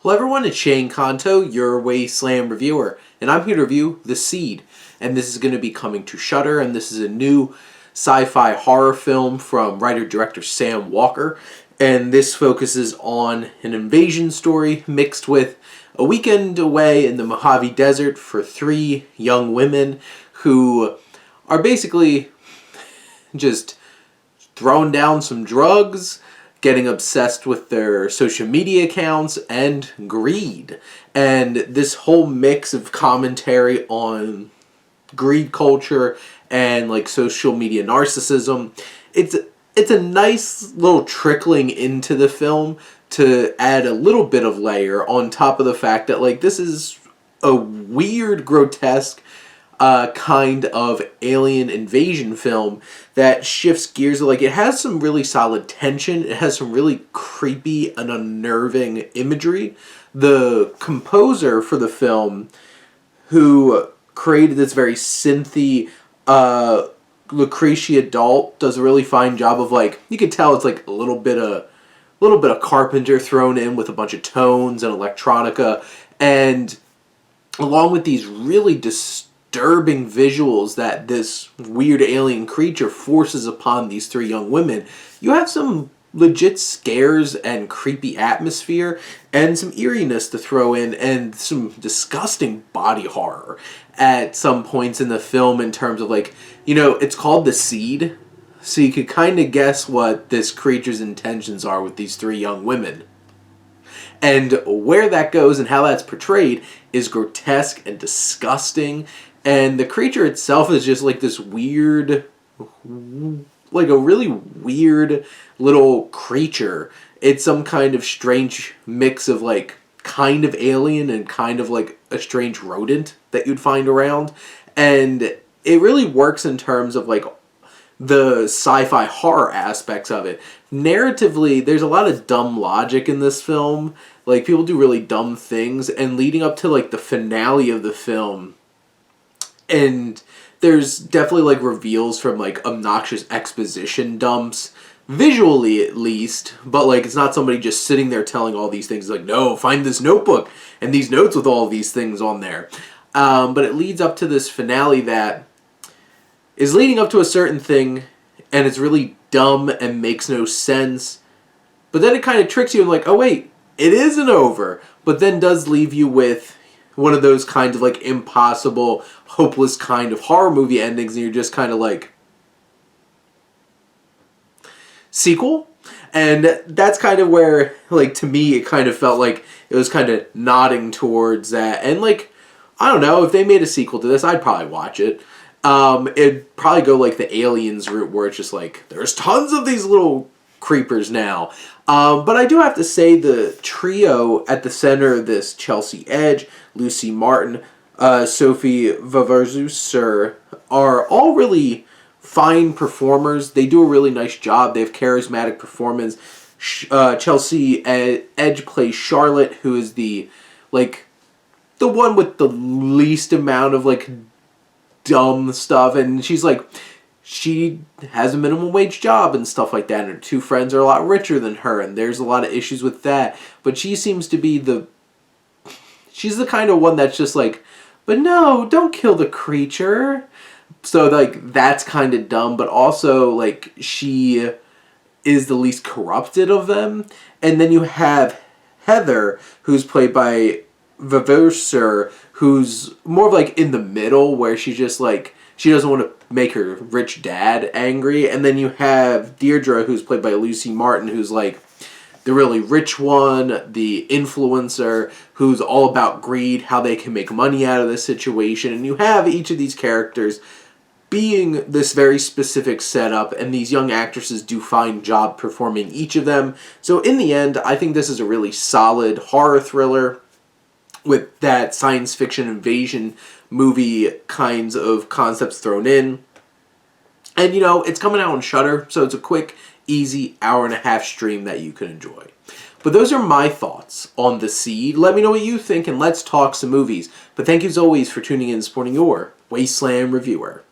Hello everyone, it's Shane Kanto, your Wasteland reviewer, and I'm here to review The Seed. And this is going to be coming to Shudder, and this is a new sci-fi horror film from writer-director Sam Walker. And this focuses on an invasion story mixed with a weekend away in the Mojave Desert for three young women who are basically just throwing down some drugs, getting obsessed with their social media accounts, and greed. And this whole mix of commentary on greed culture and like social media narcissism, it's a nice little trickling into the film to add a little bit of layer on top of the fact that like this is a weird, grotesque kind of alien invasion film that shifts gears. Like, it has some really solid tension. It has some really creepy and unnerving imagery. The composer for the film, who created this very synthy Lucretia Dalt, does a really fine job of, like, you can tell it's like a little bit of Carpenter thrown in with a bunch of tones and electronica, and along with these really disturbing visuals that this weird alien creature forces upon these three young women, you have some legit scares and creepy atmosphere and some eeriness to throw in and some disgusting body horror at some points in the film in terms of, like, you know, it's called The Seed, so you could kind of guess what this creature's intentions are with these three young women. And where that goes and how that's portrayed is grotesque and disgusting. And the creature itself is just like this weird, like a really weird little creature. It's some kind of strange mix of like kind of alien and kind of like a strange rodent that you'd find around. And it really works in terms of like the sci-fi horror aspects of it. Narratively, there's a lot of dumb logic in this film. Like, people do really dumb things, and leading up to like the finale of the film, and there's definitely like reveals from like obnoxious exposition dumps, visually at least, but like it's not somebody just sitting there telling all these things like, no, find this notebook and these notes with all these things on there. But it leads up to this finale that is leading up to a certain thing, and it's really dumb and makes no sense. But then it kind of tricks you and like, oh wait, it isn't over. But then does leave you with one of those kind of like impossible, hopeless kind of horror movie endings, and you're just kind of like, sequel? And that's kind of where, like, to me, it kind of felt like it was kind of nodding towards that. And like, I don't know, if they made a sequel to this, I'd probably watch it. It'd probably go like the Aliens route, where it's just like, there's tons of these little creepers now. But I do have to say the trio at the center of this, Chelsea Edge, Lucy Martin, Sophie Vavasseur, are all really fine performers. They do a really nice job. They have charismatic performance. Chelsea Edge plays Charlotte, who is the one with the least amount of like dumb stuff, and she has a minimum wage job and stuff like that, and her two friends are a lot richer than her, and there's a lot of issues with that. But she seems to be she's the kind of one that's just like, but no, don't kill the creature. So like that's kind of dumb, but also like she is the least corrupted of them. And then you have Heather, who's played by Vavasseur, who's more of like in the middle, where she's just like, she doesn't want to make her rich dad angry. And then you have Deirdre, who's played by Lucy Martin, who's like the really rich one, the influencer, who's all about greed, how they can make money out of this situation. And you have each of these characters being this very specific setup, and these young actresses do fine job performing each of them. So in the end, I think this is a really solid horror thriller with that science fiction invasion movie kinds of concepts thrown in. And, you know, it's coming out on Shudder, so it's a quick, easy hour-and-a-half stream that you can enjoy. But those are my thoughts on The Seed. Let me know what you think, and let's talk some movies. But thank you as always for tuning in and supporting your Wasteland reviewer.